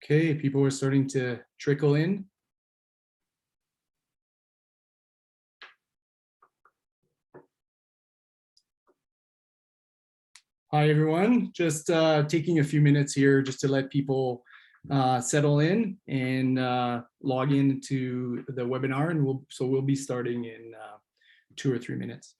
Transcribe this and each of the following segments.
Okay, people are starting to trickle in. Hi, everyone. Just taking a few minutes here just to let people settle in and log into the webinar, and we'll be starting in 2 or 3 minutes.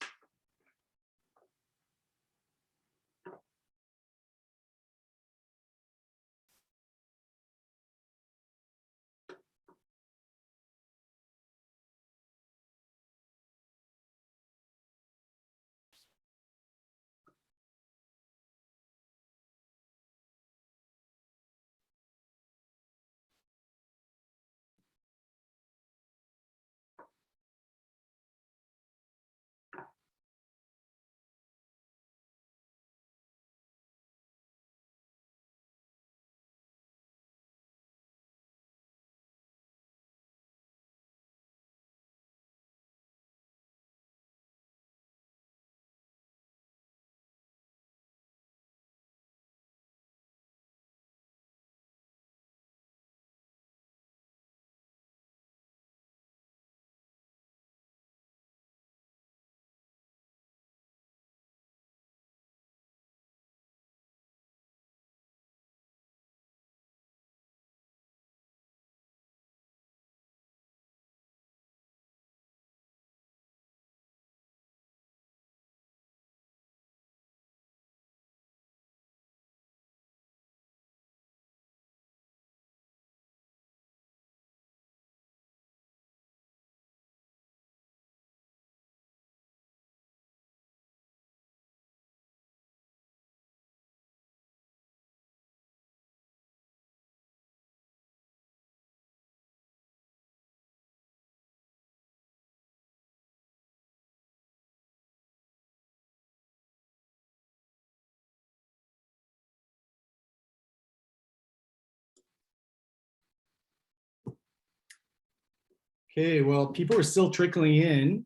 Okay, well, people are still trickling in,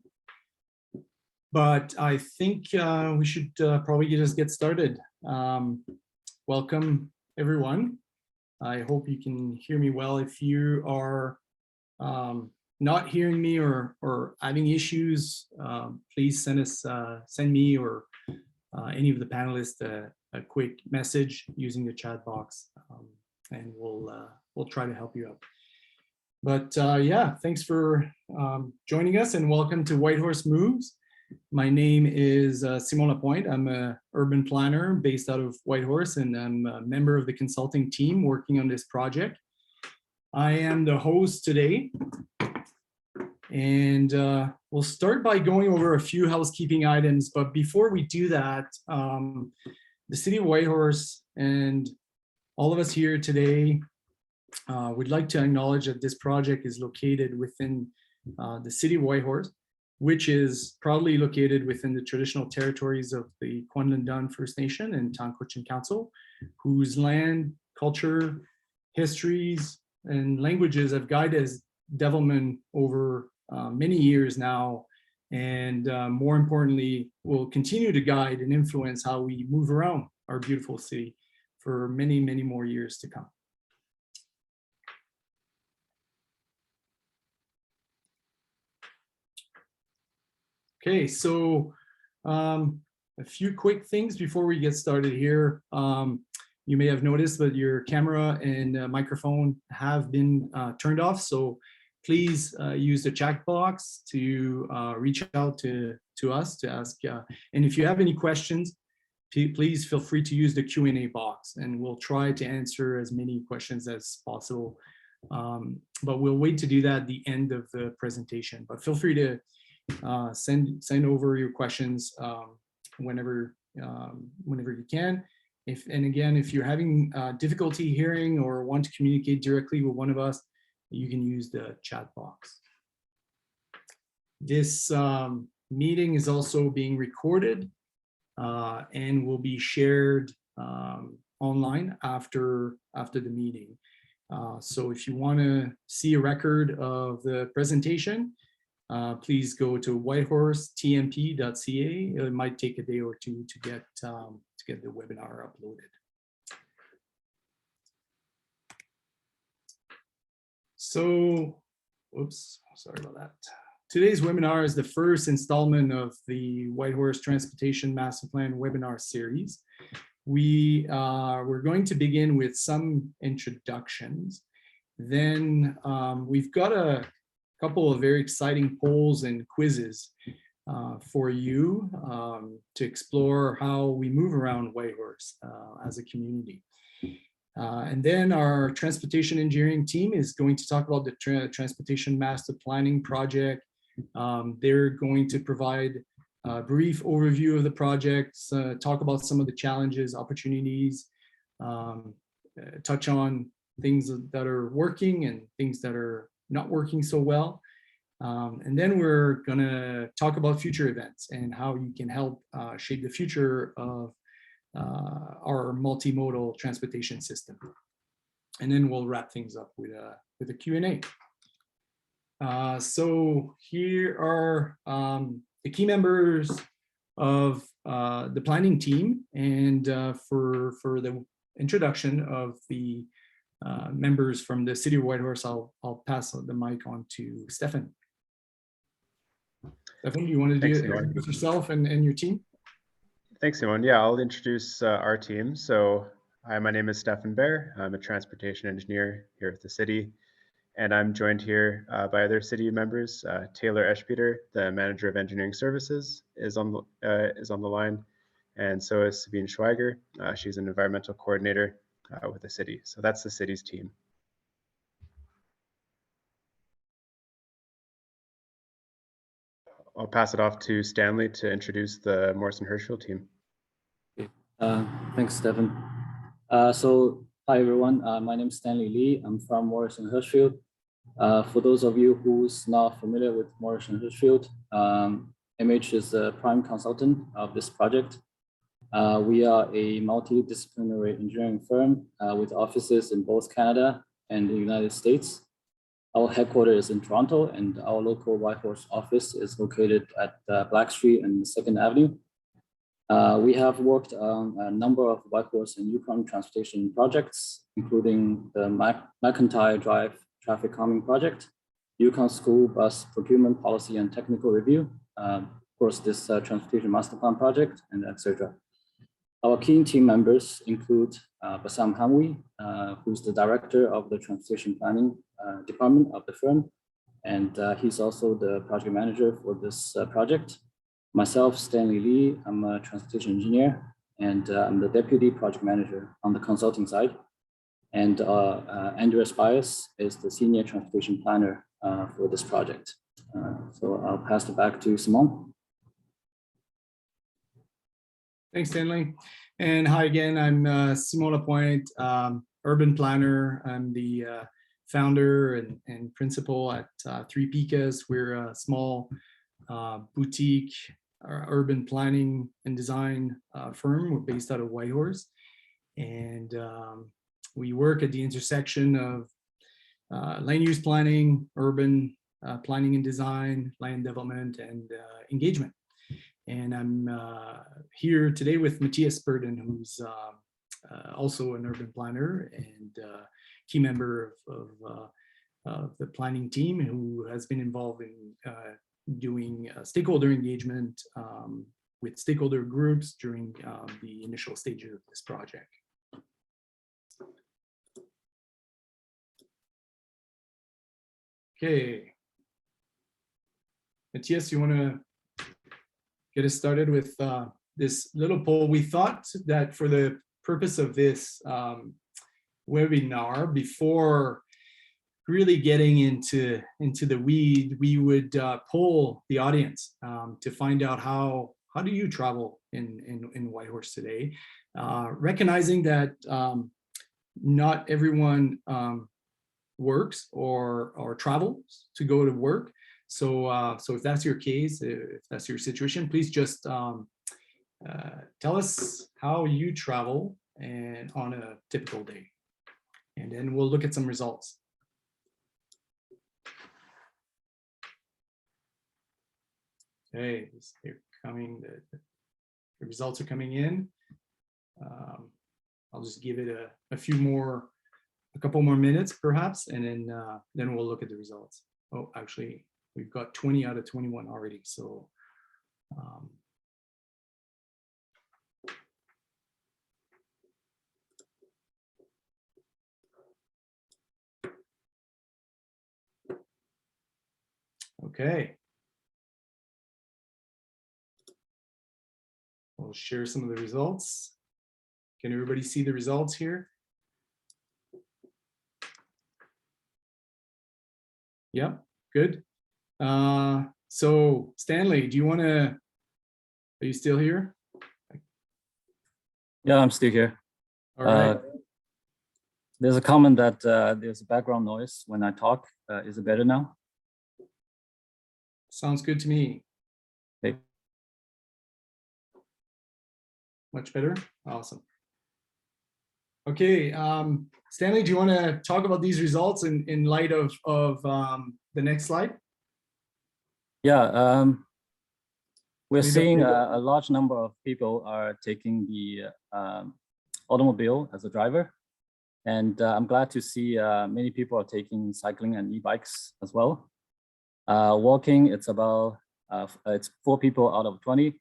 but I think we should probably just get started. Welcome, everyone. I hope you can hear me well. If you are not hearing me or having issues, please send me or any of the panelists a quick message using the chat box, and we'll try to help you out. But yeah, thanks for joining us, and welcome to Whitehorse Moves. My name is Simon Lapointe. I'm an urban planner based out of Whitehorse, and I'm a member of the consulting team working on this project. I am the host today, and we'll start by going over a few housekeeping items. But before we do that, the City of Whitehorse and all of us here today would like to acknowledge that this project is located within the City of Whitehorse, which is proudly located within the traditional territories of the Kwanlin First Nation and Tankochin Council, whose land, culture, histories, and languages have guided development over many years now, and more importantly, will continue to guide and influence how we move around our beautiful city for many, many more years to come. Okay, so a few quick things before we get started here. You may have noticed that your camera and microphone have been turned off, so please use the chat box to reach out to us to ask. And if you have any questions, please feel free to use the Q&A box, and we'll try to answer as many questions as possible. But we'll wait to do that at the end of the presentation. But feel free to send over your questions whenever you can. And again, if you're having difficulty hearing or want to communicate directly with one of us, you can use the chat box. This meeting is also being recorded and will be shared online after the meeting. So if you want to see a record of the presentation, please go to whitehorsetmp.ca. It might take a day or two to get the webinar uploaded. So, whoops, sorry about that. Today's webinar is the first installment of the Whitehorse Transportation Master Plan webinar series. We're going to begin with some introductions. Then we've got a couple of very exciting polls and quizzes for you to explore how we move around Whitehorse as a community. And then our transportation engineering team is going to talk about the transportation master planning project. They're going to provide a brief overview of the project, talk about some of the challenges, opportunities, touch on things that are working and things that are not working so well. And then we're going to talk about future events and how you can help shape the future of our multimodal transportation system. And then we'll wrap things up with a Q&A. So here are the key members of the planning team, and for the introduction of the members from the City of Whitehorse, I'll pass the mic on to Stefan. Stefan, do you want to introduce yourself and your team? Thanks, Simon. Yeah, I'll introduce our team. So, hi, my name is Stefan Bear. I'm a transportation engineer here at the city, and I'm joined here by other city members. Taylor Eschpeter, the manager of engineering services, is on the line, and so is Sabine Schweiger. She's an environmental coordinator with the city. So that's the city's team. I'll pass it off to Stanley to introduce the Morrison Hirschfield team. Thanks, Stefan. So, hi everyone. My name is Stanley Lee. I'm from Morrison Hirschfield. For those of you who's not familiar with Morrison Hirschfield, MH is the prime consultant of this project. We are a multidisciplinary engineering firm with offices in both Canada and the United States. Our headquarters is in Toronto, and our local Whitehorse office is located at Black Street and 2nd Avenue. We have worked on a number of Whitehorse and Yukon transportation projects, including the McIntyre Drive traffic calming project, Yukon School Bus Procurement Policy and Technical Review, of course, this Transportation Master Plan project, and etc. Our key team members include Bassam Hamwi, who's the director of the transportation planning department of the firm, and he's also the project manager for this project. Myself, Stanley Lee, I'm a transportation engineer, and I'm the deputy project manager on the consulting side. And Andrew Espias is the senior transportation planner for this project. So I'll pass it back to Simon. Thanks, Stanley. And hi again, I'm Simon Lapointe, urban planner. I'm the founder and principal at Three Picas. We're a small boutique urban planning and design firm. We're based out of Whitehorse. And we work at the intersection of land use planning, urban planning and design, land development, and engagement. And I'm here today with Matthias Burden, who's also an urban planner and key member of the planning team, who has been involved in doing stakeholder engagement with stakeholder groups during the initial stages of this project. Okay. Matthias, you want to get us started with this little poll? We thought that for the purpose of this webinar, before really getting into the weed, we would poll the audience to find out how do you travel in Whitehorse today, recognizing that not everyone works or travels to go to work. So if that's your case, if that's your situation, please just tell us how you travel and on a typical day, and then we'll look at some results. Okay, they're coming. The results are coming in. I'll just give it a few more a couple more minutes perhaps, and then we'll look at the results. Oh, actually, we've got 20 out of 21 already. So okay. We'll share some of the results. Can everybody see the results here? Yeah, good. So Stanley, do you want to, are you still here? Yeah, I'm still here. All right. There's a comment that there's a background noise when I talk. Is it better now? Sounds good to me. Okay. Much better. Awesome. Okay, Stanley, do you want to talk about these results in light of the next slide? Yeah, we're Maybe seeing a large number of people are taking the automobile as a driver. And I'm glad to see many people are taking cycling and e-bikes as well. Walking, it's about, it's 4 people out of 20.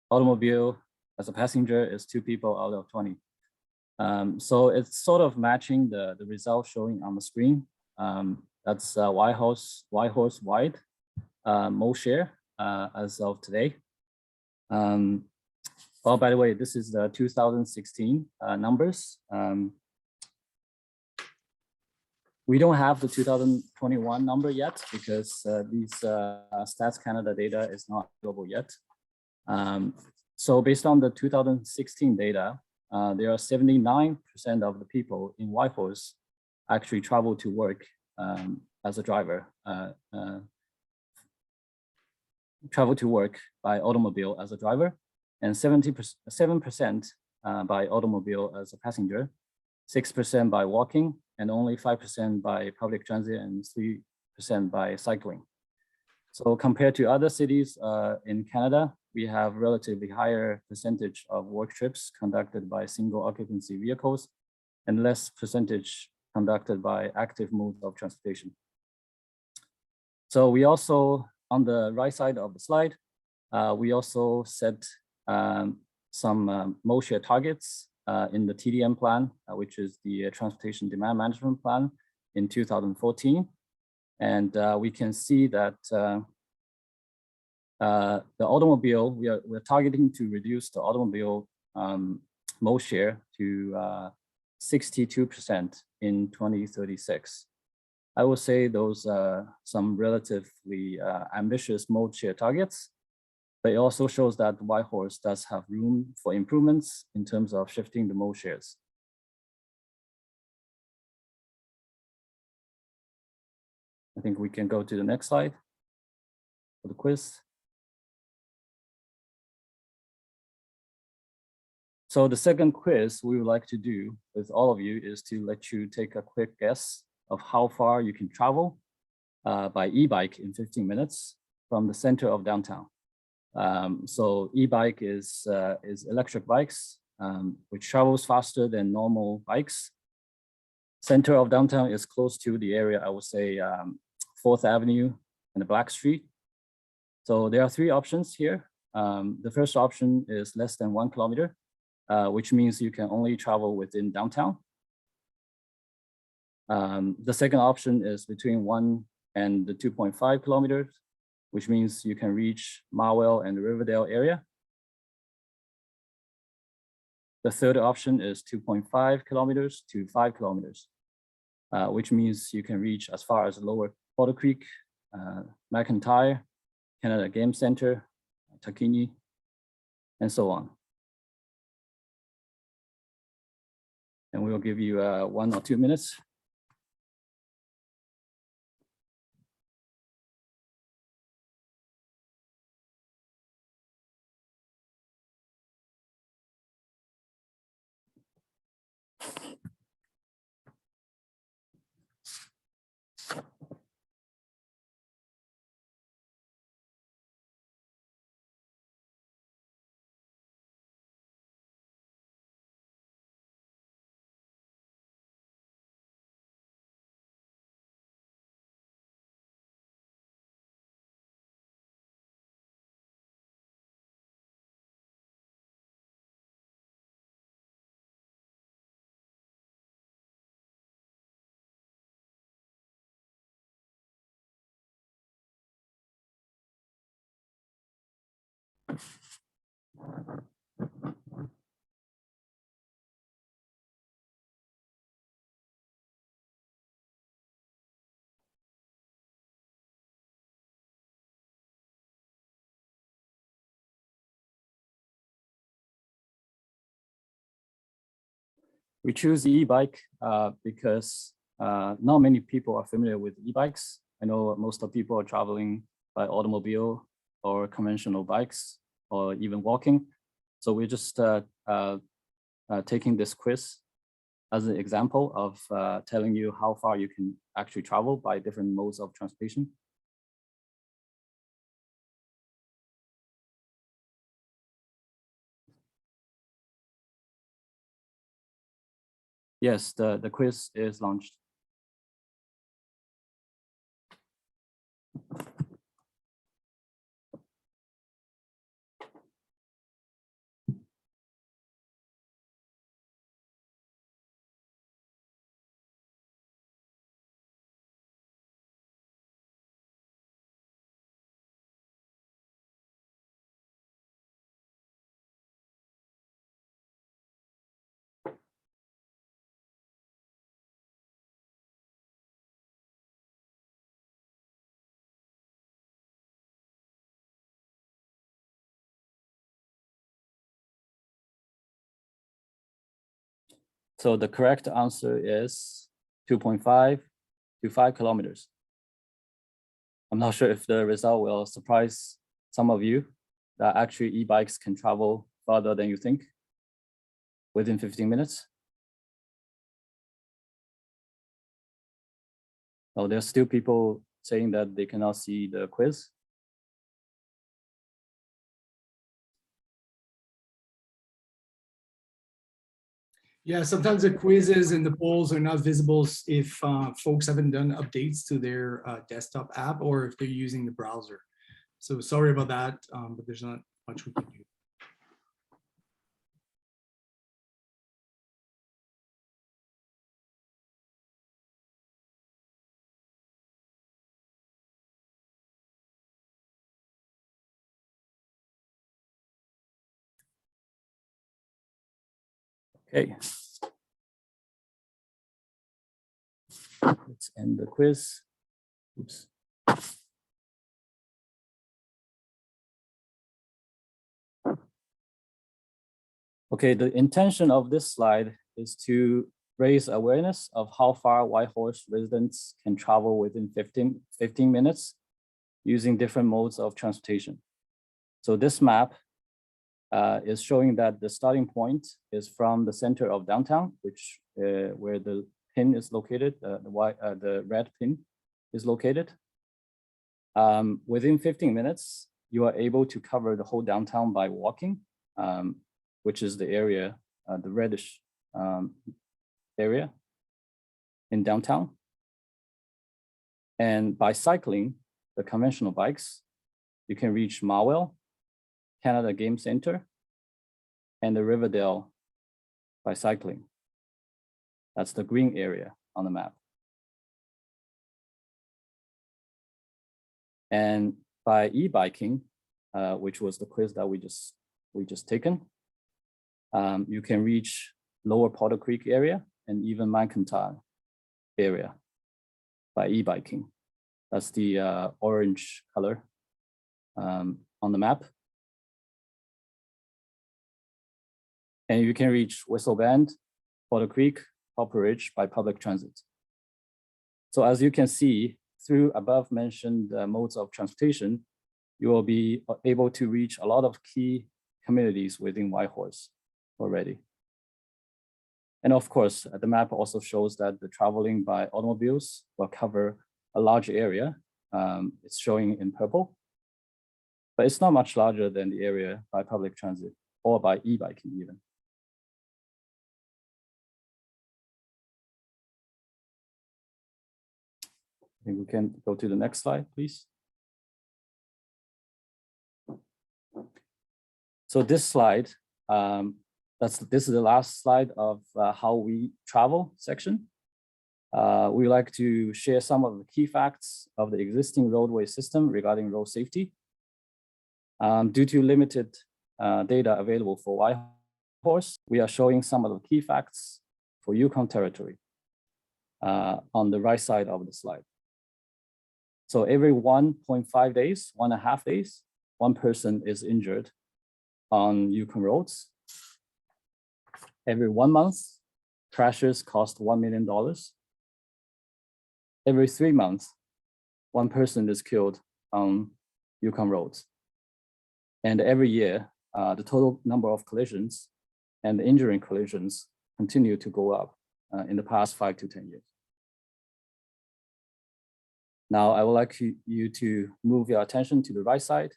Automobile as a passenger is 2 people out of 20. So it's sort of matching the result showing on the screen. That's Whitehorse wide mode share as of today. Oh, by the way, this is the 2016 numbers. We don't have the 2021 number yet because these Stats Canada data is not available yet. So based on the 2016 data, there are 79% of the people in Whitehorse actually travel to work as a driver, travel to work by automobile as a driver, and 77% by automobile as a passenger, 6% by walking, and only 5% by public transit and 3% by cycling. So compared to other cities in Canada, we have relatively higher percentage of work trips conducted by single occupancy vehicles and less percentage conducted by active modes of transportation. So we also, on the right side of the slide, we also set some mode share targets in the TDM plan, which is the Transportation Demand Management Plan in 2014. And we can see that the automobile, we're targeting to reduce the automobile mode share to 62% in 2036. I would say those are some relatively ambitious mode share targets, but it also shows that Whitehorse does have room for improvements in terms of shifting the mode shares. I think we can go to the next slide for the quiz. So the second quiz we would like to do with all of you is to let you take a quick guess of how far you can travel by e-bike in 15 minutes from the center of downtown. So e-bike is electric bikes, which travels faster than normal bikes. Center of downtown is close to the area, I would say 4th Avenue and the Black Street. So there are 3 options here. The first option is less than 1 kilometer, which means you can only travel within downtown. The second option is between 1 and 2.5 kilometers, which means you can reach Marwell and the Riverdale area. The third option is 2.5 kilometers to 5 kilometers, which means you can reach as far as Lower Porter Creek, McIntyre, Canada Game Center, Takini, and so on. And we will give you 1 or 2 minutes. We choose the e-bike because not many people are familiar with e-bikes. I know most of people are traveling by automobile or conventional bikes or even walking. So we're just taking this quiz as an example of telling you how far you can actually travel by different modes of transportation. Yes, the quiz is launched. So the correct answer is 2.5 to 5 kilometers. I'm not sure if the result will surprise some of you that actually e-bikes can travel farther than you think within 15 minutes. Oh, there's still people saying that they cannot see the quiz. Yeah, sometimes the quizzes and the polls are not visible if folks haven't done updates to their desktop app or if they're using the browser. So sorry about that, but there's not much we can do. Okay. Let's end the quiz. Oops. Okay, the intention of this slide is to raise awareness of how far Whitehorse residents can travel within 15 minutes using different modes of transportation. So this map is showing that the starting point is from the center of downtown, which where the pin is located, the red pin is located. Within 15 minutes, you are able to cover the whole downtown by walking, which is the area, the reddish area in downtown. And by cycling, the conventional bikes, you can reach Marwell, Canada Game Center, and the Riverdale by cycling. That's the green area on the map. And by e-biking, which was the quiz that we just taken, you can reach Lower Potter Creek area and even Mankantar area by e-biking. That's the orange color on the map. And you can reach Whistle Bend, Potter Creek, Popper Ridge by public transit. So as you can see, through above mentioned modes of transportation, you will be able to reach a lot of key communities within Whitehorse already. And of course, the map also shows that the traveling by automobiles will cover a large area. It's showing in purple, but it's not much larger than the area by public transit or by e-biking even. I think we can go to the next slide, please. So this slide, this is the last slide of how we travel section. We like to share some of the key facts of the existing roadway system regarding road safety. Due to limited data available for Whitehorse, we are showing some of the key facts for Yukon territory on the right side of the slide. So every 1.5 days, 1.5 days, one person is injured on Yukon roads. Every 1 month, crashes cost $1 million. Every 3 months, one person is killed on Yukon roads. And every year, the total number of collisions and injuring collisions continue to go up in the past 5 to 10 years. Now, I would like you to move your attention to the right side,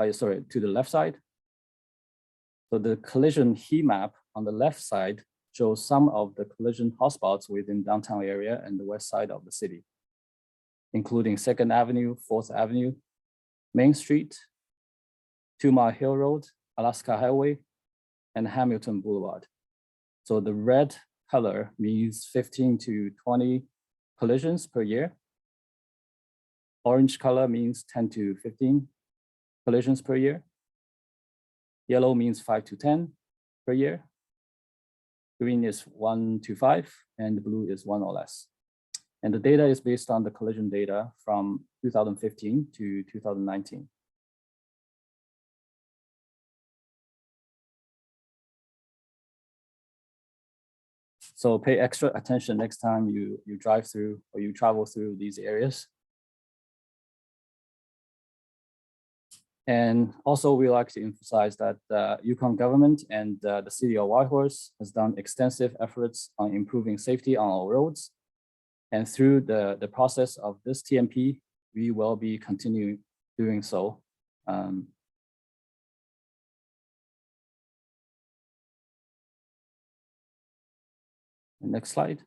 to the left side. So the collision heat map on the left side shows some of the collision hotspots within downtown area and the west side of the city, including 2nd Avenue, 4th Avenue, Main Street, 2 Mile Hill Road, Alaska Highway, and Hamilton Boulevard. So the red color means 15 to 20 collisions per year. Orange color means 10 to 15 collisions per year. Yellow means 5 to 10 per year. Green is 1 to 5, and blue is 1 or less. And the data is based on the collision data from 2015 to 2019. So pay extra attention next time you drive through or you travel through these areas. And also, we like to emphasize that the Yukon government and the city of Whitehorse has done extensive efforts on improving safety on our roads. And through the process of this TMP, we will be continuing doing so. Next slide.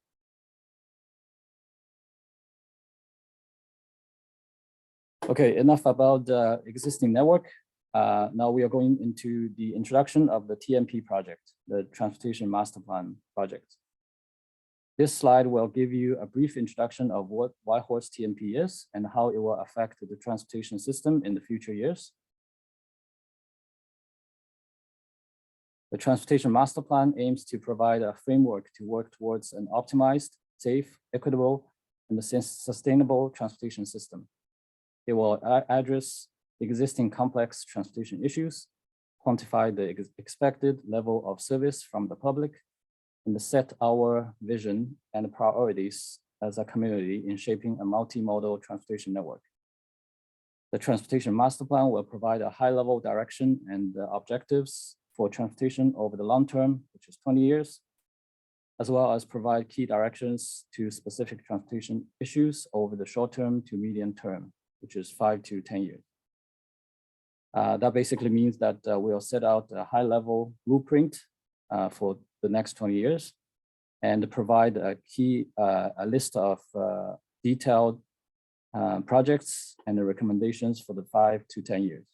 Okay, enough about the existing network. Now we are going into the introduction of the TMP project, the Transportation Master Plan project. This slide will give you a brief introduction of what Whitehorse TMP is and how it will affect the transportation system in the future years. The Transportation Master Plan aims to provide a framework to work towards an optimized, safe, equitable, and sustainable transportation system. It will address existing complex transportation issues, quantify the expected level of service from the public, and set our vision and priorities as a community in shaping a multimodal transportation network. The Transportation Master Plan will provide a high-level direction and objectives for transportation over the long term, which is 20 years, as well as provide key directions to specific transportation issues over the short term to medium term, which is 5 to 10 years. That basically means that we'll set out a high-level blueprint for the next 20 years and provide a list of detailed projects and the recommendations for the 5 to 10 years.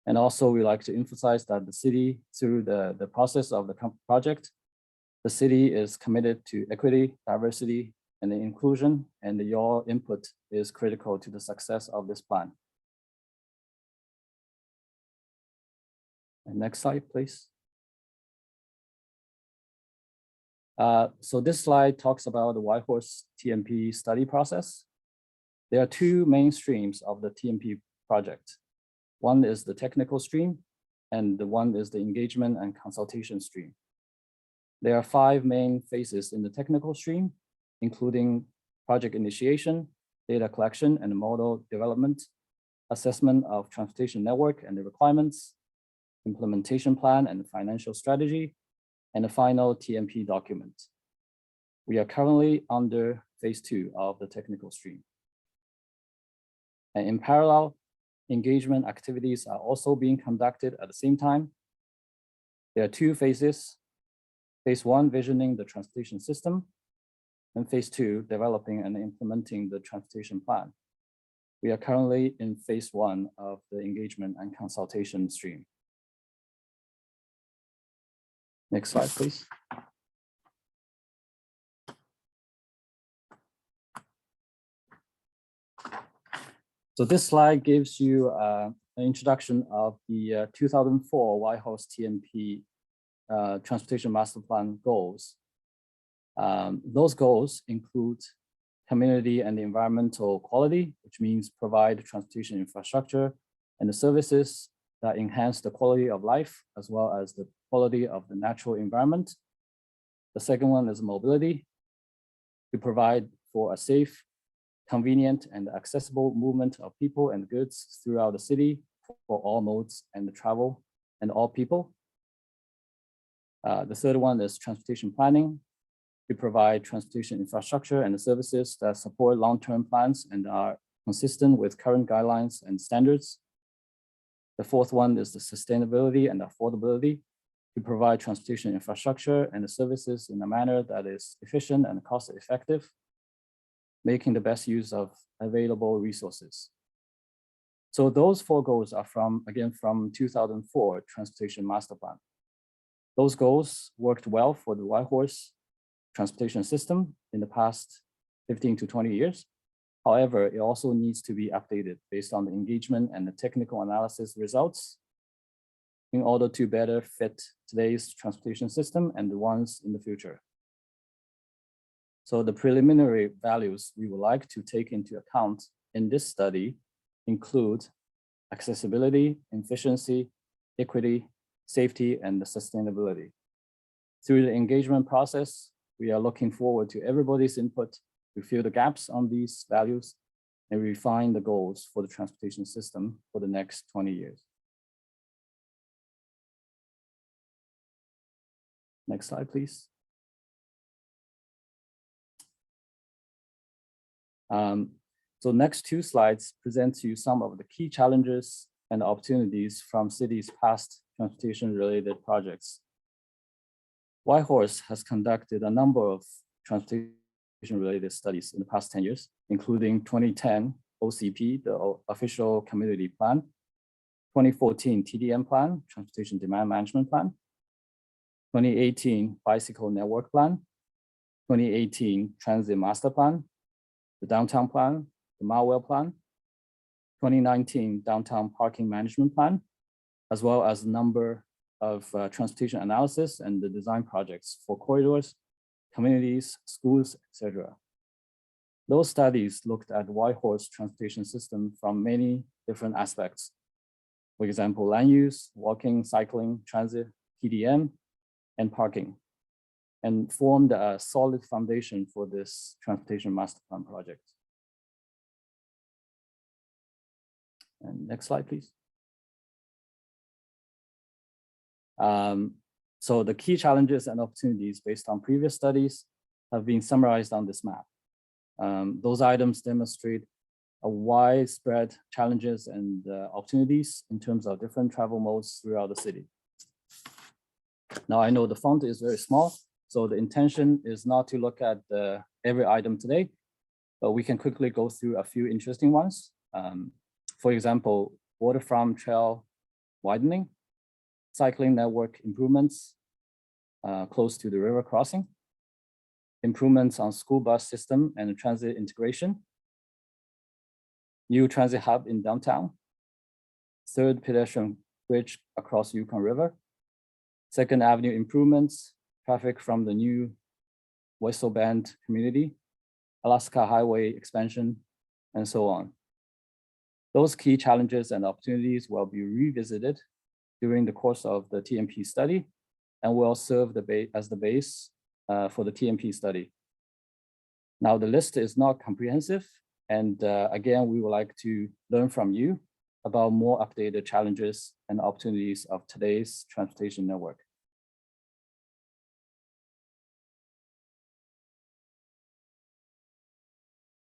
And also, we like to emphasize that the city, through the process of the project, the city is committed to equity, diversity, and the inclusion, and your input is critical to the success of this plan. And next slide, please. So this slide talks about the Whitehorse TMP study process. There are 2 main streams of the TMP project. One is the technical stream, and the one is the engagement and consultation stream. There are 5 main phases in the technical stream, including project initiation, data collection and model development, assessment of transportation network and the requirements, implementation plan and financial strategy, and the final TMP document. We are currently under phase 2 of the technical stream. And in parallel, engagement activities are also being conducted at the same time. There are 2 phases. Phase 1, visioning the transportation system, and phase 2, developing and implementing the transportation plan. We are currently in phase 1 of the engagement and consultation stream. Next slide, please. So this slide gives you an introduction of the 2004 Whitehorse TMP Transportation Master Plan goals. Those goals include community and environmental quality, which means provide transportation infrastructure and the services that enhance the quality of life, as well as the quality of the natural environment. The second one is mobility, to provide for a safe, convenient, and accessible movement of people and goods throughout the city for all modes and the travel and all people. The third one is transportation planning, to provide transportation infrastructure and the services that support long-term plans and are consistent with current guidelines and standards. The fourth one is the sustainability and affordability, to provide transportation infrastructure and the services in a manner that is efficient and cost-effective, making the best use of available resources. So those four goals are from 2004 Transportation Master Plan. Those goals worked well for the Whitehorse transportation system in the past 15 to 20 years. However, it also needs to be updated based on the engagement and the technical analysis results in order to better fit today's transportation system and the ones in the future. So the preliminary values we would like to take into account in this study include accessibility, efficiency, equity, safety, and the sustainability. Through the engagement process, we are looking forward to everybody's input to fill the gaps on these values and refine the goals for the transportation system for the next 20 years. Next slide, please. So next two slides present to you some of the key challenges and opportunities from cities' past transportation-related projects. Whitehorse has conducted a number of transportation-related studies in the past 10 years, including 2010 OCP, the Official Community Plan, 2014 TDM Plan, Transportation Demand Management Plan, 2018 Bicycle Network Plan, 2018 Transit Master Plan, the Downtown Plan, the Malwell Plan, 2019 Downtown Parking Management Plan, as well as a number of transportation analysis and the design projects for corridors, communities, schools, etc. Those studies looked at Whitehorse transportation system from many different aspects. For example, land use, walking, cycling, transit, TDM, and parking, and formed a solid foundation for this transportation master plan project. And next slide, please. So the key challenges and opportunities based on previous studies have been summarized on this map. Those items demonstrate a widespread challenges and opportunities in terms of different travel modes throughout the city. Now I know the font is very small, so the intention is not to look at every item today, but we can quickly go through a few interesting ones. For example, waterfront trail widening, cycling network improvements close to the river crossing, improvements on school bus system and transit integration, new transit hub in downtown, third pedestrian bridge across Yukon River, Second Avenue improvements, traffic from the new Whistle Bend community, Alaska Highway expansion, and so on. Those key challenges and opportunities will be revisited during the course of the TMP study and will serve as the base for the TMP study. Now, the list is not comprehensive, and again, we would like to learn from you about more updated challenges and opportunities of today's transportation network.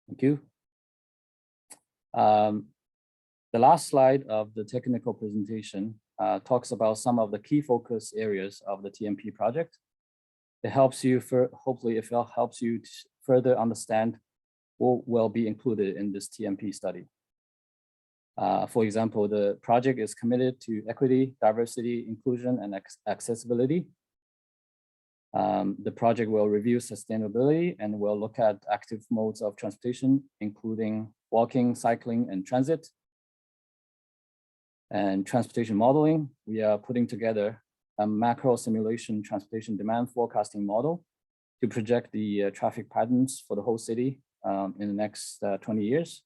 Thank you. The last slide of the technical presentation talks about some of the key focus areas of the TMP project. It helps you, hopefully it helps you to further understand what will be included in this TMP study. For example, the project is committed to equity, diversity, inclusion, and accessibility. The project will review sustainability and will look at active modes of transportation, including walking, cycling, and transit. And transportation modeling, we are putting together a macro simulation transportation demand forecasting model to project the traffic patterns for the whole city in the next 20 years.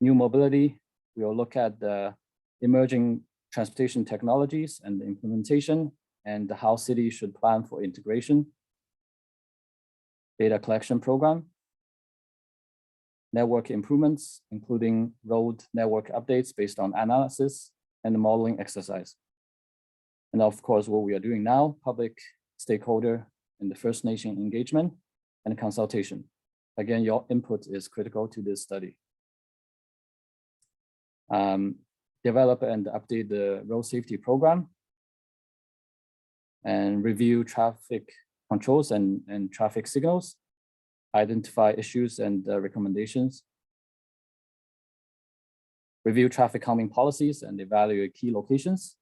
New mobility, we will look at the emerging transportation technologies and the implementation and how cities should plan for integration. Data collection program. Network improvements, including road network updates based on analysis and the modeling exercise. And of course, what we are doing now, public stakeholder and the First Nation engagement and consultation. Again, your input is critical to this study. Develop and update the road safety program and review traffic controls and traffic signals, identify issues and recommendations, review traffic calming policies and evaluate key locations.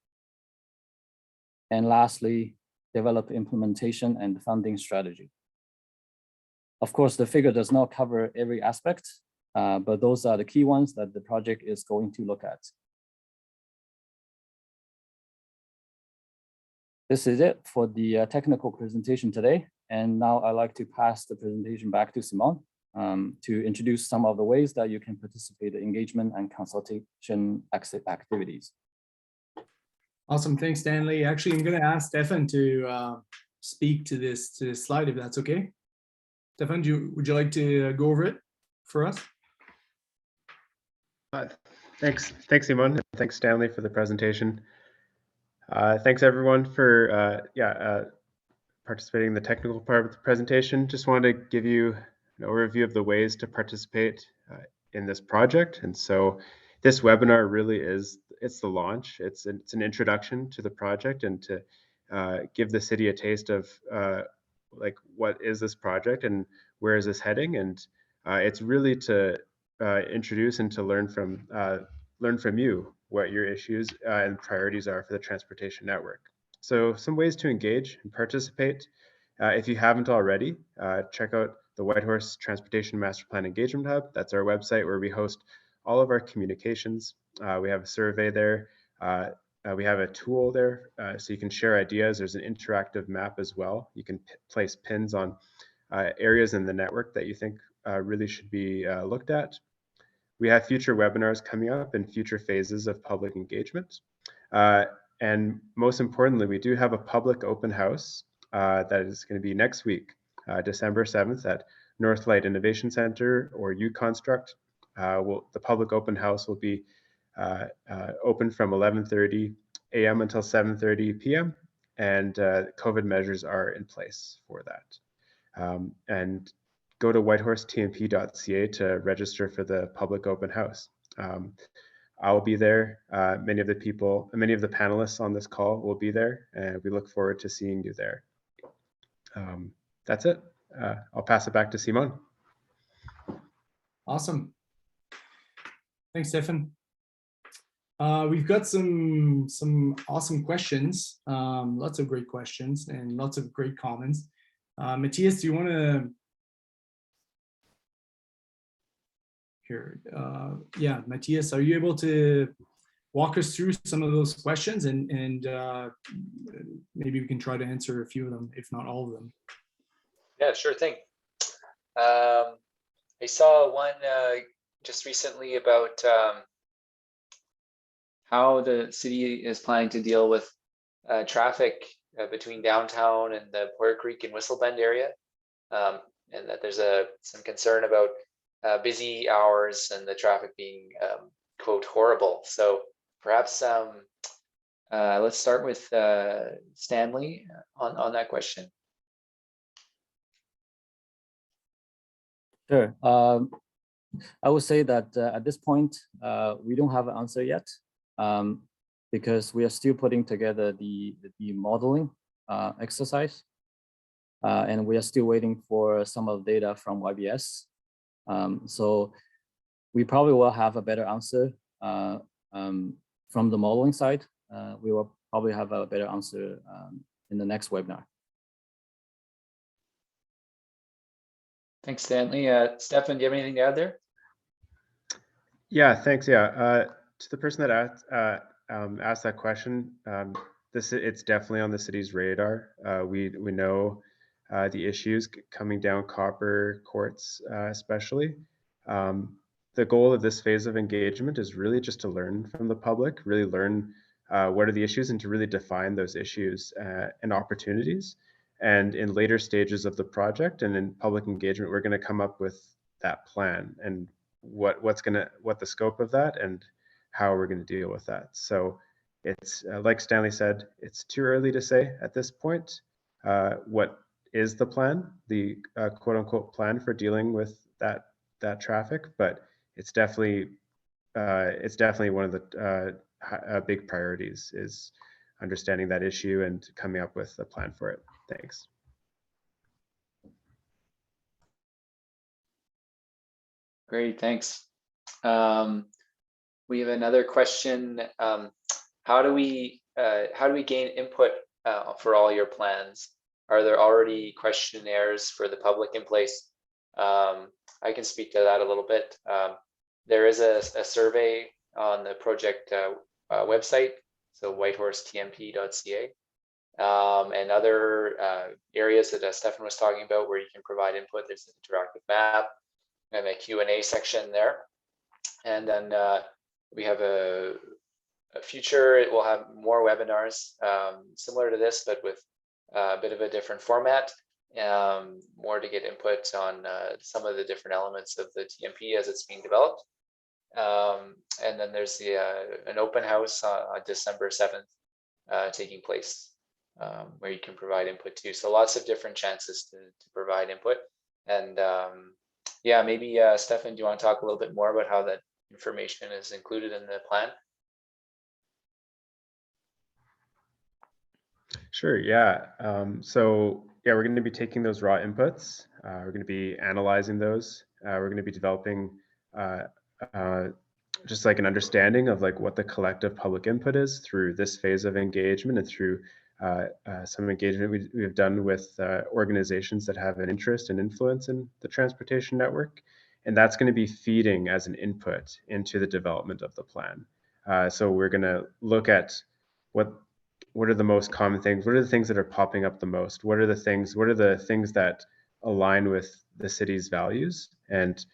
And lastly, develop implementation and funding strategy. Of course, the figure does not cover every aspect, but those are the key ones that the project is going to look at. This is it for the technical presentation today. And now I'd like to pass the presentation back to Simon to introduce some of the ways that you can participate in engagement and consultation activities. Awesome, thanks, Stanley. Actually, I'm going to ask Stefan to speak to this slide, if that's okay. Stefan, would you like to go over it for us? Thanks, Simon, and thanks, Stanley, for the presentation. Thanks, everyone, for participating in the technical part of the presentation. Just wanted to give you an overview of the ways to participate in this project. And so this webinar really it's the launch. It's an introduction to the project and to give the city a taste of like, what is this project and where is this heading? And it's really to introduce and to learn from you what your issues and priorities are for the transportation network. So some ways to engage and participate. If you haven't already, check out the Whitehorse Transportation Master Plan Engagement Hub. That's our website where we host all of our communications. We have a survey there. We have a tool there so you can share ideas. There's an interactive map as well. You can place pins on areas in the network that you think really should be looked at. We have future webinars coming up and future phases of public engagement. And most importantly, we do have a public open house that is going to be next week, December 7th at Northlight Innovation Center or UConstruct. The public open house will be open from 11:30 a.m. until 7:30 p.m. and COVID measures are in place for that. And go to whitehorsetmp.ca to register for the public open house. I'll be there. Many of the panelists on this call will be there, and we look forward to seeing you there. That's it. I'll pass it back to Simon. Awesome. Thanks, Stefan. We've got some awesome questions, lots of great questions and lots of great comments. Matthias, do you want to? Here, yeah, Matthias, are you able to walk us through some of those questions and maybe we can try to answer a few of them, if not all of them. Yeah, sure thing. I saw one just recently about how the city is planning to deal with traffic between downtown and the Porter Creek and Whistle Bend area, and that there's some concern about busy hours and the traffic being quote horrible. So perhaps let's start with Stanley on that question. Sure. I would say that at this point, we don't have an answer yet because we are still putting together the modeling exercise. And we are still waiting for some of the data from YBS. So we probably will have a better answer from the modeling side. We will probably have a better answer in the next webinar. Thanks, Stanley. Stefan, do you have anything to add there? Yeah, thanks. Yeah, to the person that asked that question, it's definitely on the city's radar. We know the issues coming down copper courts, especially. Um, the goal of this phase of engagement is really just to learn from the public, really learn what are the issues, and to really define those issues and opportunities. And in later stages of the project and in public engagement, we're going to come up with that plan and what the scope of that and how we're going to deal with that. So it's like Stanley said, it's too early to say at this point what is the plan, the quote unquote plan for dealing with that traffic, but it's definitely one of the big priorities is understanding that issue and coming up with a plan for it. Thanks. Great, thanks. We have another question. How do we gain input for all your plans? Are there already questionnaires for the public in place? I can speak to that a little bit. There is a survey on the project website, so whitehorsetmp.ca, and other areas that Stefan was talking about where you can provide input. There's an interactive map and a Q&A section there. And then we have a future, it will have more webinars similar to this, but with a bit of a different format, more to get input on some of the different elements of the TMP as it's being developed. And then there's an open house on December 7th taking place where you can provide input too. So lots of different chances to provide input. And yeah, maybe Stefan, do you want to talk a little bit more about how that information is included in the plan? Sure, yeah. So yeah, we're going to be taking those raw inputs. We're going to be analyzing those. We're going to be developing just like an understanding of like what the collective public input is through this phase of engagement and through some engagement we've done with organizations that have an interest and influence in the transportation network. And that's going to be feeding as an input into the development of the plan. So we're going to look at what are the most common things? What are the things that are popping up the most? What are the things that align with the city's values? And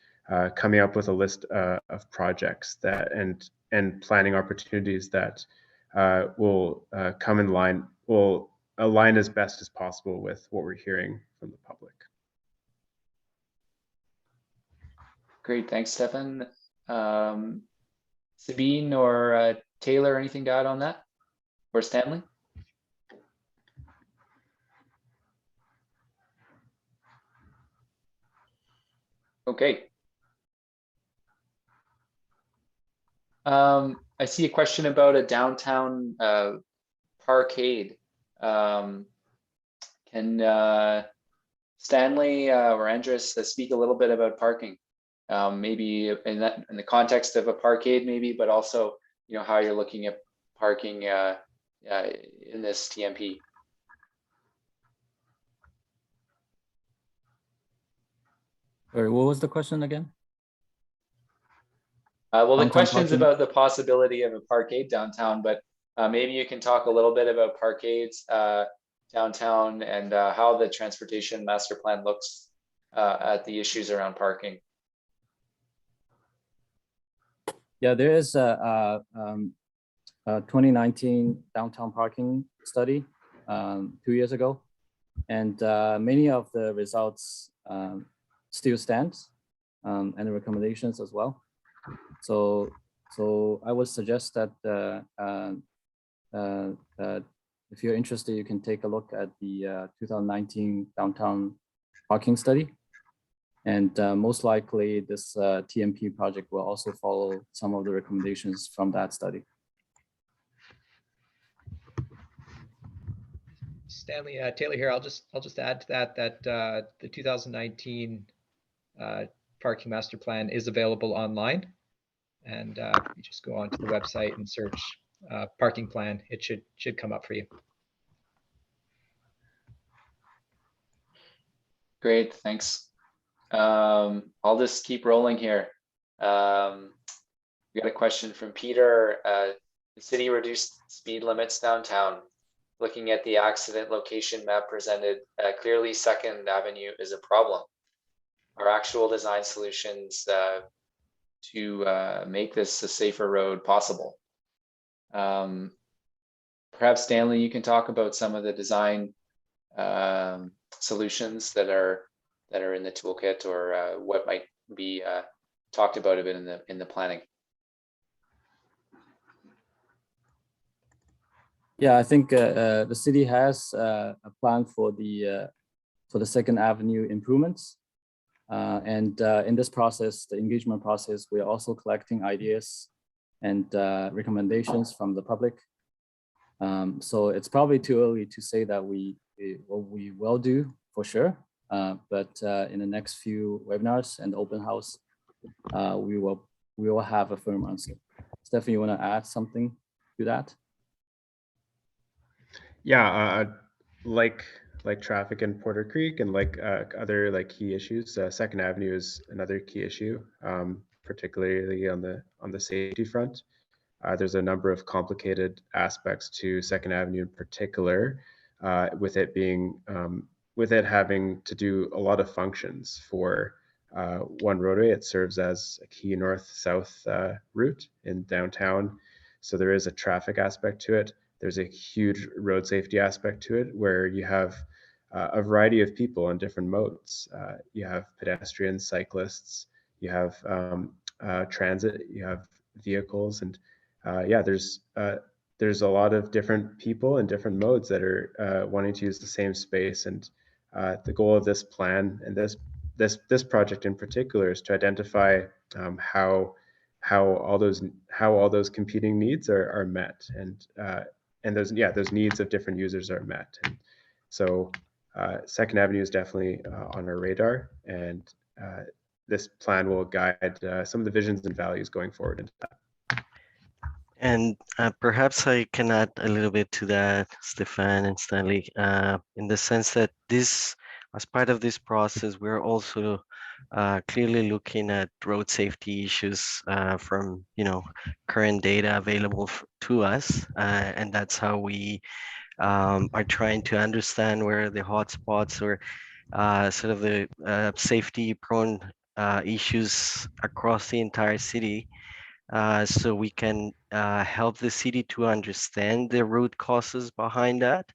coming up with a list of projects that and planning opportunities that will come in line, will align as best as possible with what we're hearing from the public. Great, thanks, Stefan. Sabine or Taylor, anything to add on that? Or Stanley? Okay. I see a question about a downtown parkade. Can Stanley or Andres speak a little bit about parking? Maybe in the context of a parkade, maybe, but also, you know, how you're looking at parking in this TMP. Sorry, what was the question again? Well, the Downtown question's parking? about the possibility of a parkade downtown, but maybe you can talk a little bit about parkades downtown and how the transportation master plan looks at the issues around parking. Yeah, there is a 2019 downtown parking study 2 years ago, and many of the results still stands and the recommendations as well. So I would suggest that if you're interested, you can take a look at the 2019 downtown parking study. And most likely this TMP project will also follow some of the recommendations from that study. Stanley, Taylor here. I'll just add to that the 2019 parking master plan is available online, and you just go onto the website and search parking plan. It should come up for you. Great, thanks. I'll just keep rolling here. We got a question from Peter. The city reduced speed limits downtown. Looking at the accident location map presented, clearly 2nd Avenue is a problem. Are actual design solutions to make this a safer road possible? Perhaps Stanley, you can talk about some of the design solutions that are in the toolkit, or what might be talked about a bit in the planning. Yeah, I think the city has a plan for the 2nd Avenue improvements. And in this process, the engagement process, we are also collecting ideas and recommendations from the public. So it's probably too early to say that we will do for sure. But in the next few webinars and open house, we will have a firm answer. Stephanie, you want to add something to that? Yeah, like traffic in Porter Creek and like other like key issues, 2nd Avenue is another key issue, particularly on the safety front. There's a number of complicated aspects to 2nd Avenue in particular, with it being with it having to do a lot of functions for one roadway. It serves as a key north-south route in downtown, so there is a traffic aspect to it. There's a huge road safety aspect to it, where you have a variety of people on different modes. You have pedestrians, cyclists, you have transit, you have vehicles, and yeah, there's a lot of different people and different modes that are wanting to use the same space. And the goal of this plan and this project in particular is to identify how all those competing needs are met, and those needs of different users are met. And so 2nd Avenue is definitely on our radar, and this plan will guide some of the visions and values going forward into that. And perhaps I can add a little bit to that, Stefan and Stanley, in the sense that as part of this process, we're also clearly looking at road safety issues from current data available to us, and that's how we are trying to understand where the hotspots or sort of the safety-prone issues across the entire city. So we can help the city to understand the root causes behind that.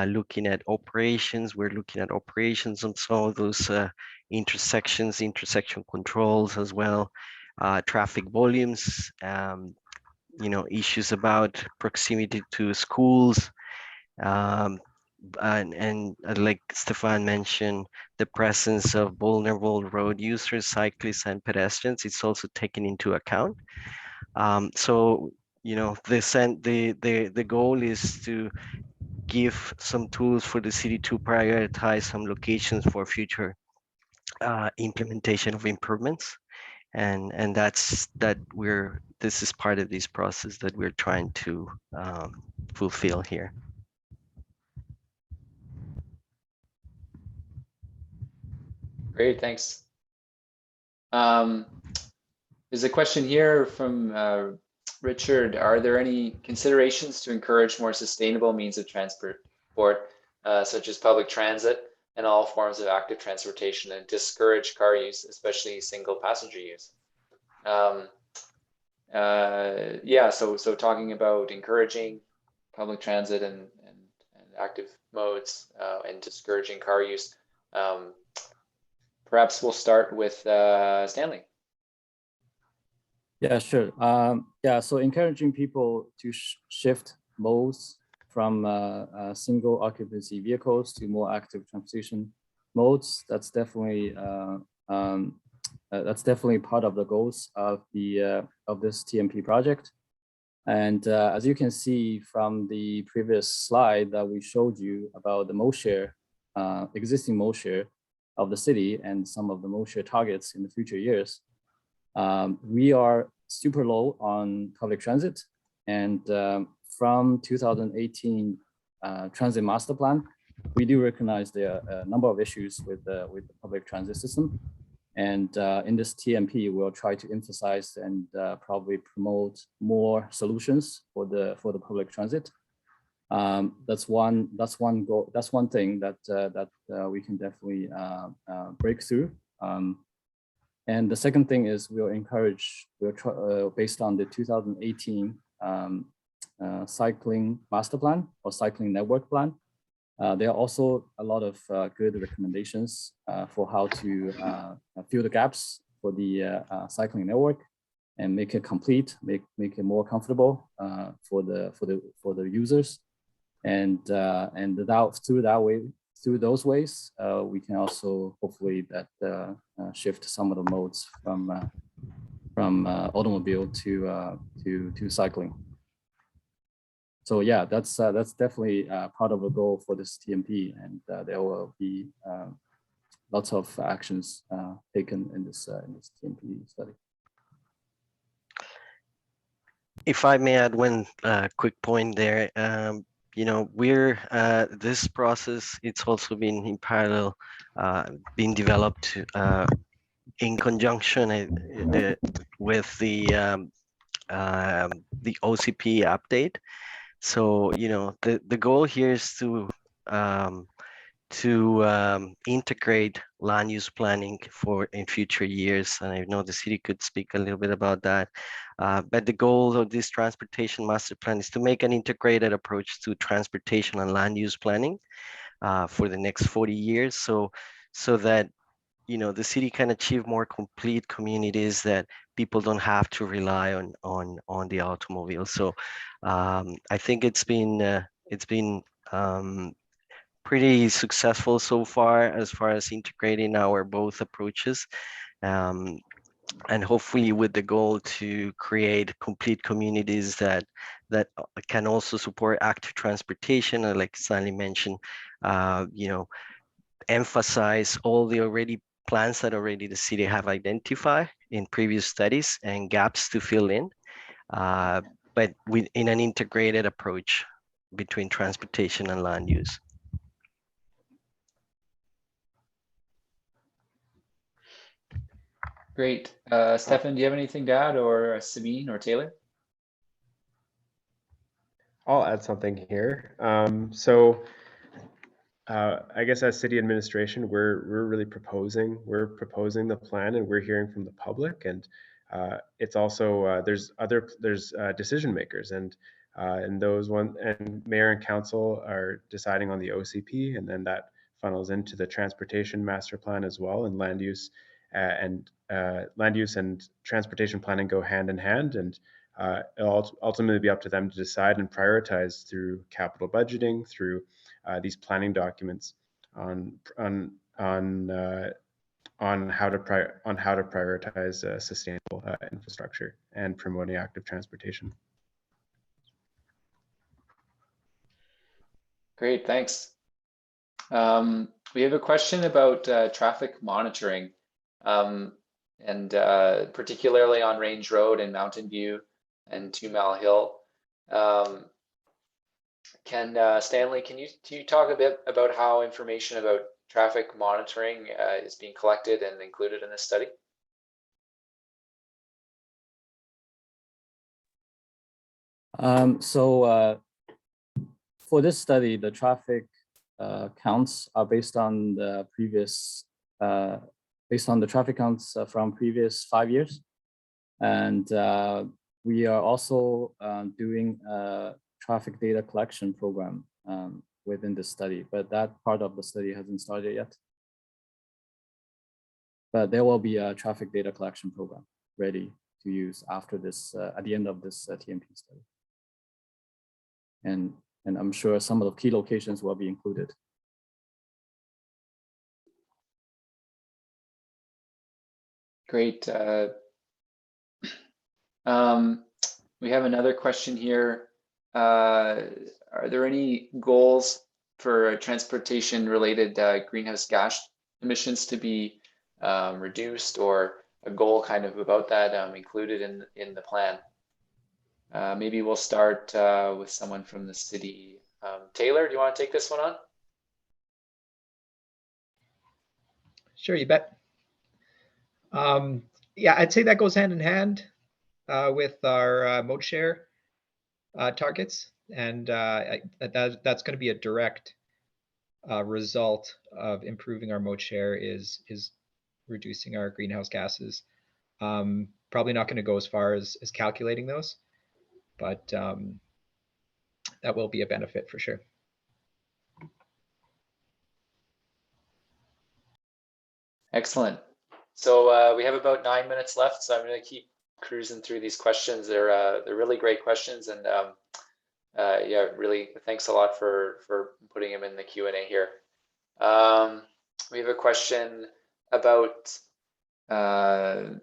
Looking at operations, we're looking at operations on some of those intersections, intersection controls as well, traffic volumes, issues about proximity to schools, and like Stefan mentioned, the presence of vulnerable road users, cyclists, and pedestrians. It's also taken into account. So the goal is to give some tools for the city to prioritize some locations for future implementation of improvements, and this is part of this process that we're trying to fulfill here. Great, thanks. There's a question here from Richard. Are there any considerations to encourage more sustainable means of transport, such as public transit and all forms of active transportation, and discourage car use, especially single passenger use? Yeah, so talking about encouraging public transit and active modes and discouraging car use. Perhaps we'll start with Stanley. Yeah, sure. Yeah, so encouraging people to shift modes from single occupancy vehicles to more active transportation modes. That's definitely part of the goals of this TMP project. And as you can see from the previous slide that we showed you about the mode share, existing mode share of the city and some of the mode share targets in the future years, we are super low on public transit. And from 2018 Transit Master Plan, we do recognize there are a number of issues with the public transit system. And in this TMP, we'll try to emphasize and probably promote more solutions for the public transit. That's one goal. That's one thing that we can definitely break through. And the second thing is we'll try, based on the 2018 cycling master plan or cycling network plan. There are also a lot of good recommendations for how to fill the gaps for the cycling network and make it complete, make it more comfortable for the users. And through those ways, we can also hopefully shift some of the modes from automobile to cycling. So yeah, that's definitely part of the goal for this TMP, and there will be lots of actions taken in this TMP study. If I may add one quick point there, you know, this process, it's also been in parallel, being developed in conjunction with the OCP update. So, you know, the goal here is to integrate land use planning in future years. And I know the city could speak a little bit about that. But the goal of this transportation master plan is to make an integrated approach to transportation and land use planning for the next 40 years. So that, you know, the city can achieve more complete communities that people don't have to rely on the automobile. So I think it's been pretty successful so far as integrating our both approaches, and hopefully with the goal to create complete communities that can also support active transportation, and like Stanley mentioned, you know, emphasize all the plans that already the city have identified in previous studies and gaps to fill in, but in an integrated approach between transportation and land use. Great. Stefan, do you have anything to add, or Sabine or Taylor? I'll add something here. I guess as city administration, we're really proposing the plan, and we're hearing from the public, and it's also there's decision makers, and mayor and council are deciding on the OCP, and then that funnels into the transportation master plan as well, and land use and transportation planning go hand in hand, and it'll ultimately be up to them to decide and prioritize through capital budgeting, through these planning documents on how to prioritize sustainable infrastructure and promoting active transportation. Great, thanks. We have a question about traffic monitoring, and particularly on Range Road and Mountain View and 2 Mile Hill. Stanley, can you talk a bit about how information about traffic monitoring is being collected and included in this study? For this study, the traffic counts are based on the traffic counts from previous 5 years, and we are also doing a traffic data collection program within the study, but that part of the study hasn't started yet. But there will be a traffic data collection program ready to use after this, at the end of this TMP study. And I'm sure some of the key locations will be included. Great. We have another question here. Are there any goals for transportation related greenhouse gas emissions to be reduced, or a goal kind of about that included in the plan? Maybe we'll start with someone from the city. Taylor, do you want to take this one on? Sure, you bet. Yeah, I'd say that goes hand in hand with our mode share targets, and that's going to be a direct result of improving our mode share is reducing our greenhouse gases. Probably not going to go as far as calculating those, but that will be a benefit for sure. Excellent. So we have about 9 minutes left, so I'm going to keep cruising through these questions. They're really great questions, and yeah, really thanks a lot for putting them in the Q&A here. We have a question about the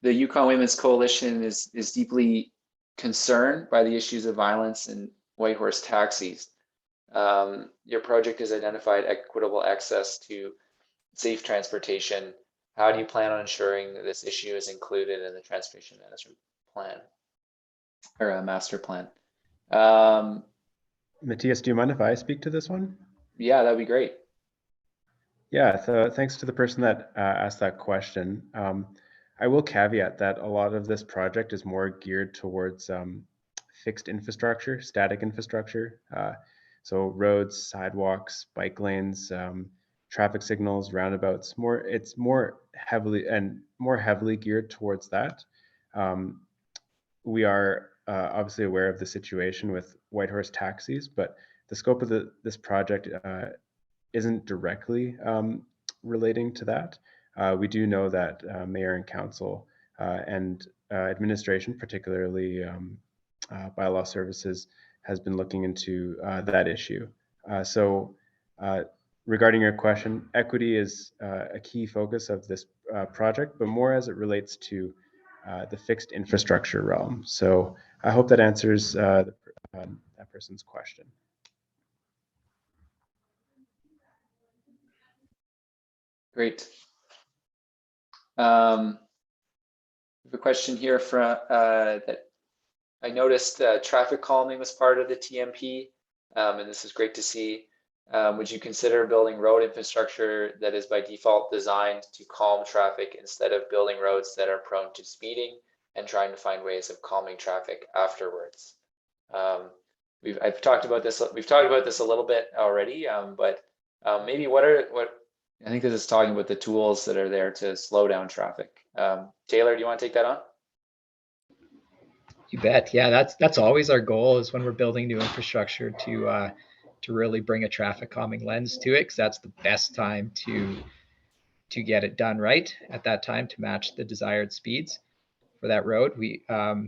Yukon Women's Coalition is deeply concerned by the issues of violence in Whitehorse taxis. Your project has identified equitable access to safe transportation. How do you plan on ensuring that this issue is included in the transportation management plan or a master plan? Matthias, do you mind if I speak to this one? Yeah, that'd be great. Yeah, so thanks to the person that asked that question. I will caveat that a lot of this project is more geared towards fixed infrastructure, static infrastructure. So roads, sidewalks, bike lanes, traffic signals, roundabouts. It's more heavily geared towards that. We are obviously aware of the situation with Whitehorse taxis, but the scope of this project isn't directly relating to that. We do know that mayor and council and administration, particularly bylaw services, has been looking into that issue. So regarding your question, equity is a key focus of this project, but more as it relates to the fixed infrastructure realm. So I hope that answers that person's question. Great. I have a question here from that I noticed traffic calming was part of the TMP, and this is great to see. Would you consider building road infrastructure that is by default designed to calm traffic instead of building roads that are prone to speeding and trying to find ways of calming traffic afterwards? We've talked about this a little bit already, but maybe what I think this is talking about the tools that are there to slow down traffic. Taylor, do you want to take that on? You bet. Yeah, that's always our goal, is when we're building new infrastructure to really bring a traffic calming lens to it, because that's the best time to get it done right at that time, to match the desired speeds for that road. We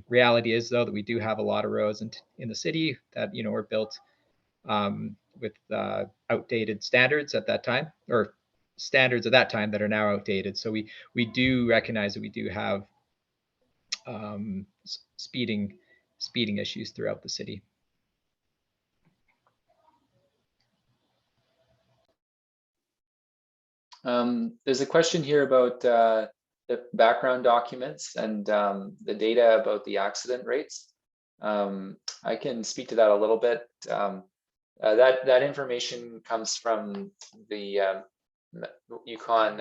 reality is though that we do have a lot of roads in the city that were built with outdated standards at that time, or standards at that time that are now outdated. So we do recognize that we do have speeding issues throughout the city. There's a question here about the background documents and the data about the accident rates. I can speak to that a little bit. That information comes from the Yukon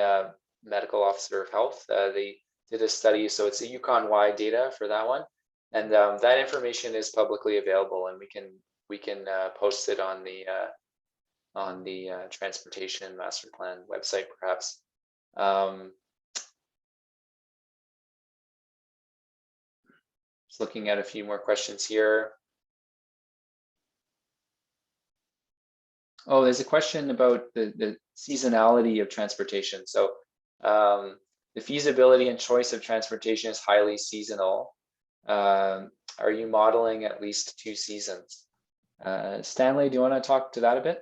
Medical Officer of Health. They did a study, so it's a Yukon-wide data for that one, and that information is publicly available, and we can post it on the transportation master plan website, perhaps. Just looking at a few more questions here. Oh, there's a question about the seasonality of transportation. So the feasibility and choice of transportation is highly seasonal. Are you modeling at least 2 seasons? Stanley, do you want to talk to that a bit?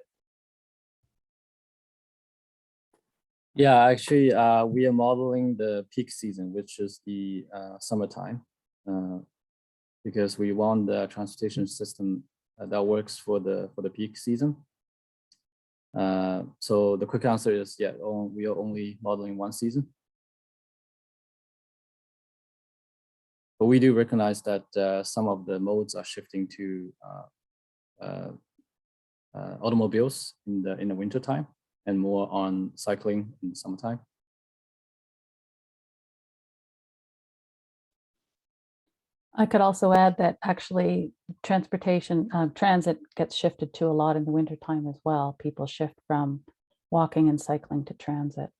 Yeah, actually, we are modeling the peak season, which is the summertime, because we want the transportation system that works for the peak season. So the quick answer is, yeah, we are only modeling 1 season. But we do recognize that some of the modes are shifting to automobiles in the winter time, and more on cycling in the summertime. I could also add that actually transportation, transit gets shifted to a lot in the wintertime as well. People shift from walking and cycling to transit.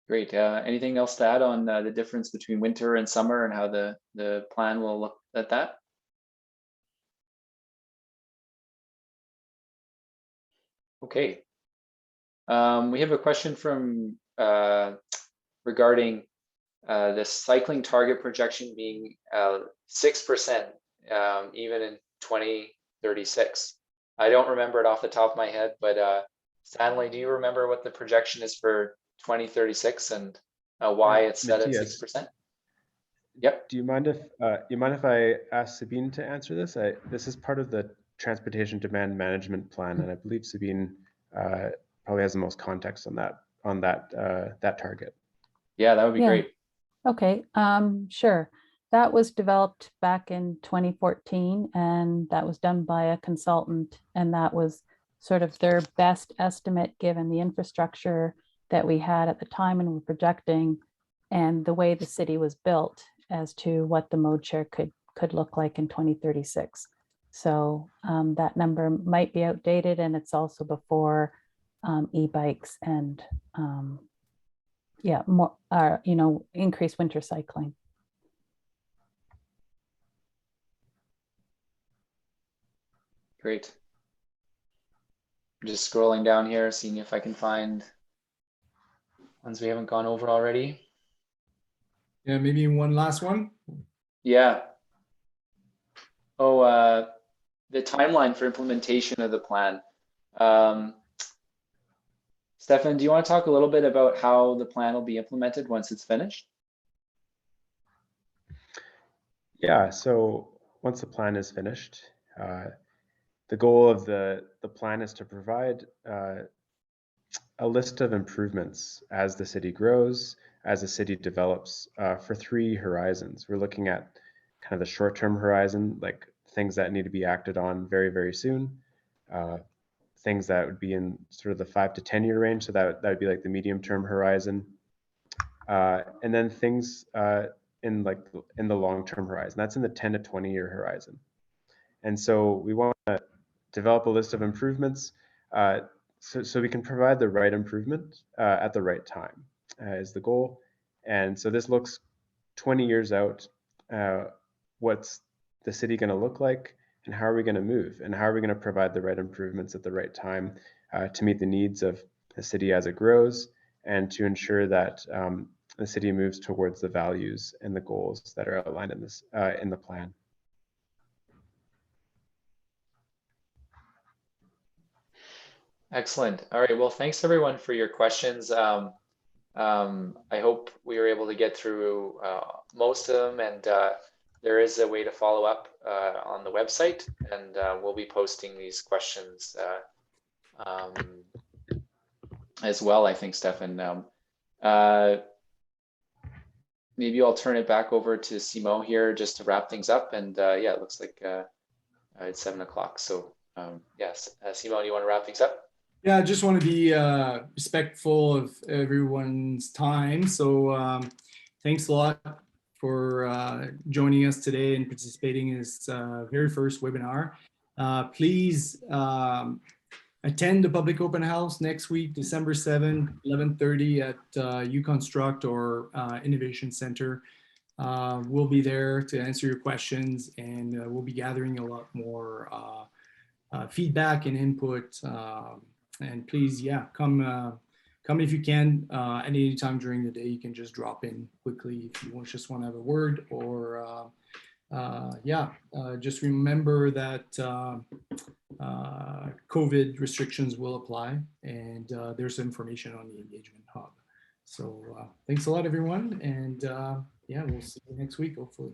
Great. Anything else to add on the difference between winter and summer and how the plan will look at that? Okay. We have a question from regarding the cycling target projection being 6% even in 2036. I don't remember it off the top of my head, but Stanley, do you remember what the projection is for 2036 and why it's set at Matthias, 6%? Yep. Do you mind if I ask Sabine to answer this? This is part of the transportation demand management plan, and I believe Sabine probably has the most context on that target. Yeah, that would be great. Okay, sure. That was developed back in 2014, and that was done by a consultant, and that was sort of their best estimate given the infrastructure that we had at the time and we're projecting, and the way the city was built as to what the mode share could look like in 2036. So that number might be outdated, and it's also before e-bikes and yeah, more increased winter cycling. Great. I'm just scrolling down here, seeing if I can find ones we haven't gone over already. Yeah, maybe one last one. Yeah. Oh, the timeline for implementation of the plan. Stefan, do you want to talk a little bit about how the plan will be implemented once it's finished? Yeah, so once the plan is finished, the goal of the plan is to provide a list of improvements as the city grows, as the city develops, for 3 horizons. We're looking at kind of the short-term horizon, like things that need to be acted on very, very soon. Things that would be in sort of the 5 to 10 year range. So that would be like the medium-term horizon. And then things in the long-term horizon. That's in the 10 to 20 year horizon. And so we want to develop a list of improvements so we can provide the right improvement at the right time is the goal. And so this looks 20 years out. What's the city going to look like, and how are we going to move, and how are we going to provide the right improvements at the right time to meet the needs of the city as it grows, and to ensure that the city moves towards the values and the goals that are outlined in this in the plan. Excellent. All right. Well, thanks everyone for your questions. I hope we were able to get through most of them, and there is a way to follow up on the website, and we'll be posting these questions as well, I think, Stefan. Maybe I'll turn it back over to Simon here just to wrap things up. And yeah, it looks like it's 7 o'clock. So yes, Simon, do you want to wrap things up? Yeah, I just want to be respectful of everyone's time. So thanks a lot for joining us today and participating in this very first webinar. Please attend the public open house next week, December 7th, 11:30 at UConstruct or Innovation Center. We'll be there to answer your questions, and we'll be gathering a lot more feedback and input. And please, yeah, come if you can. At any time during the day, you can just drop in quickly if you just want to have a word, or just remember that COVID restrictions will apply, and there's information on the Engagement Hub. So thanks a lot, everyone, and yeah, we'll see you next week, hopefully.